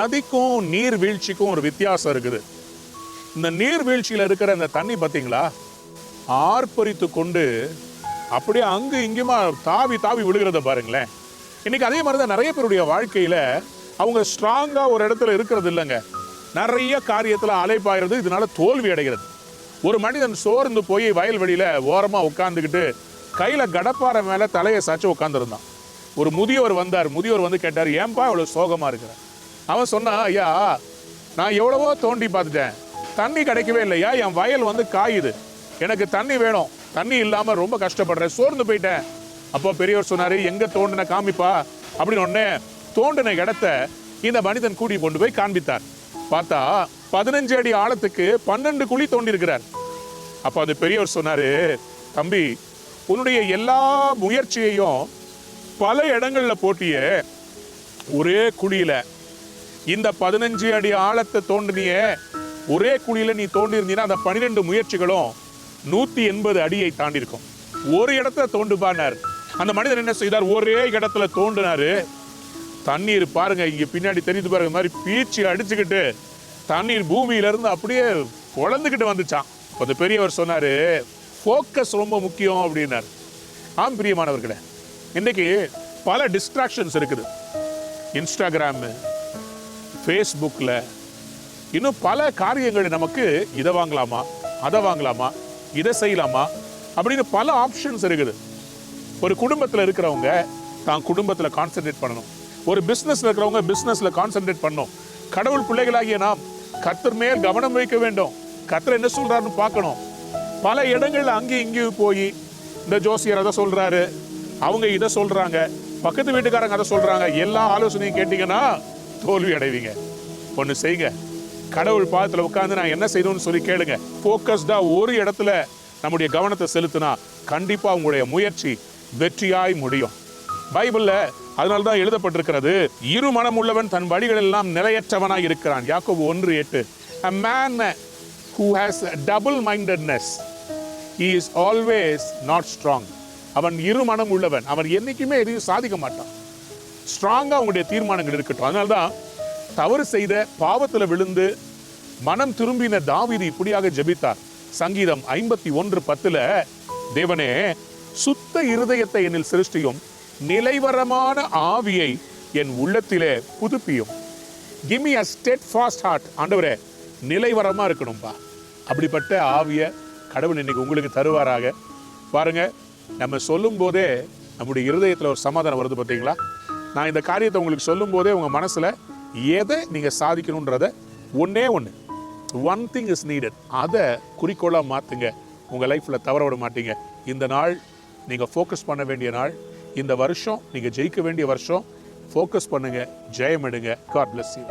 நதிக்கும் நீர்வீழ்ச்சிக்கும் ஒரு வித்தியாசம் இருக்குது. இந்த நீர்வீழ்ச்சியில இருக்கிற அந்த தண்ணி பார்த்தீங்களா, ஆர்ப்பரித்து கொண்டு அப்படியே அங்கு இங்குமா தாவி தாவி விழுகிறத பாருங்களேன். இன்னைக்கு அதே மாதிரி தான் நிறைய பேருடைய வாழ்க்கையில அவங்க ஸ்ட்ராங்கா ஒரு இடத்துல இருக்கிறது இல்லைங்க. நிறைய காரியத்துல அலைப்பாயிறது, இதனால தோல்வி அடைகிறது. ஒரு மனிதன் சோர்ந்து போய் வயல்வெளியில ஓரமா உட்கார்ந்துக்கிட்டு கையில கடப்பாறை மேல தலையை சாச்சு உட்கார்ந்துருந்தான். ஒரு முதியவர் வந்தார். முதியவர் வந்து கேட்டார், ஏன்பா இவ்வளவு சோகமா இருக்கிற? அவன் சொன்னா, ஐயா நான் எவ்வளவோ தோண்டி பார்த்துட்டேன், தண்ணி கிடைக்கவே இல்லையா, என் வயல் வந்து காயுது, எனக்கு தண்ணி வேணும், தண்ணி இல்லாம ரொம்ப கஷ்டப்படுறேன், சோர்ந்து போயிட்டேன். அப்போ பெரியவர் சொன்னாரு, எங்க தோண்டின காமிப்பா அப்படின்னு. உடனே தோண்டின இடத்த இந்த மனிதன் கூடி கொண்டு போய் காண்பித்தார். பார்த்தா 15 அடி ஆழத்துக்கு 12 குழி தோண்டி இருக்கிறார். அப்ப அந்த பெரியவர் சொன்னாரு, தம்பி உன்னுடைய எல்லா முயற்சியையும் பல இடங்கள்ல போட்டிய, ஒரே குழியில இந்த 15 அடி ஆழத்தை தோண்டினிய ஒரே குழியில நீ தோண்டி இருந்தீங்கன்னா அந்த 12 முயற்சிகளும் 180 அடியை தாண்டி இருக்கும். ஒரு இடத்துல தோண்டுபானார். அந்த மனிதன் என்ன செய்தார், ஒரே இடத்துல தோண்டினாரு. தண்ணீர் பாருங்க, இங்க பின்னாடி தெரியுது பாருங்க, மாதிரி பீச்சு அடிச்சுக்கிட்டு தண்ணீர் பூமியில இருந்து அப்படியே குழந்துக்கிட்டு வந்துச்சான். அந்த பெரியவர் சொன்னாரு, ஃபோக்கஸ் ரொம்ப முக்கியம் அப்படின்னார். ஆம் பிரியமானவர்களே, இன்னைக்கு பல டிஸ்ட்ராக்ஷன்ஸ் இருக்குது. இன்ஸ்டாகிராம், ஃபேஸ்புக்கில், இன்னும் பல காரியங்கள் நமக்கு இதை வாங்கலாமா, அதை வாங்கலாமா, இதை செய்யலாமா அப்படின்னு பல ஆப்ஷன்ஸ் இருக்குது. ஒரு குடும்பத்தில் இருக்கிறவங்க தான் குடும்பத்தில் கான்சென்ட்ரேட் பண்ணணும். ஒரு பிஸ்னஸில் இருக்கிறவங்க பிஸ்னஸில் கான்சென்ட்ரேட் பண்ணணும். கடவுள் பிள்ளைகளாகிய நாம் கர்த்தர் மேல் கவனம் வைக்க வேண்டும். கர்த்தர் என்ன சொல்றாருன்னு பார்க்கணும். பல இடங்கள்ல அங்கேயும் இங்கேயும் போய் இந்த ஜோசியர் அதை சொல்றாரு, அவங்க இதை சொல்றாங்க, பக்கத்து வீட்டுக்காரங்க அதை சொல்றாங்க, எல்லா ஆலோசனையும் கேட்டீங்கன்னா தோல்வி அடைவீங்க. ஒன்று செய்யுங்க, கடவுள் பாதத்தில் உட்கார்ந்து நான் என்ன செய்யணும்னு சொல்லி கேளுங்க. ஃபோக்கஸ்டா ஒரு இடத்துல நம்முடைய கவனத்தை செலுத்தினா கண்டிப்பா உங்களுடைய முயற்சி வெற்றியாய் முடியும். பைபிள்ல அதனால்தான் எழுதப்பட்டிருக்கிறது, இரு மனம் உள்ளவன் தன் வழிகள் எல்லாம் நிலையற்றவனாய் இருக்கிறான். யாக்கோபு 1:8. A man who has a double mindedness, he is always not strong. அவன் இரு மனம் உள்ளவன், அவன் என்னைக்குமே எதையும் சாதிக்க மாட்டான். ஸ்ட்ராங்கா உங்களுடைய தீர்மானங்கள் இருக்கட்டும். அதனால்தான் தவறு செய்த பாவத்தில் விழுந்து மனம் திரும்பின தாவீது இப்படியாக ஜெபித்தார். சங்கீதம் 51:10, தேவனே சுத்த இருதயத்தை என்னில் சிருஷ்டியும், நிலைவரமான ஆவியை என் உள்ளத்திலே புதுப்பியும். Give me a steadfast heart. ஆண்டவரே நிலைவரமா இருக்கணும்பா. அப்படிப்பட்ட ஆவியை கடவுள் இன்னைக்கு உங்களுக்கு தருவாராக. பாருங்க, நம்ம சொல்லும் போதே நம்முடைய இருதயத்தில் ஒரு சமாதானம் வருது பார்த்தீங்களா. நான் இந்த காரியத்தை உங்களுக்கு சொல்லும் போதே உங்க மனசுல எதை நீங்க சாதிக்கணும்ன்றத ஒன்னே ஒன்று, ஒன் திங் இஸ் நீடட், அதை குறிக்கோளாக மாற்றுங்க. உங்கள் லைஃப்பில் தவற விட மாட்டீங்க. இந்த நாள் நீங்கள் ஃபோக்கஸ் பண்ண வேண்டிய நாள். இந்த வருஷம் நீங்கள் ஜெயிக்க வேண்டிய வருஷம். ஃபோக்கஸ் பண்ணுங்க, ஜெயம் எடுங்க. God bless you.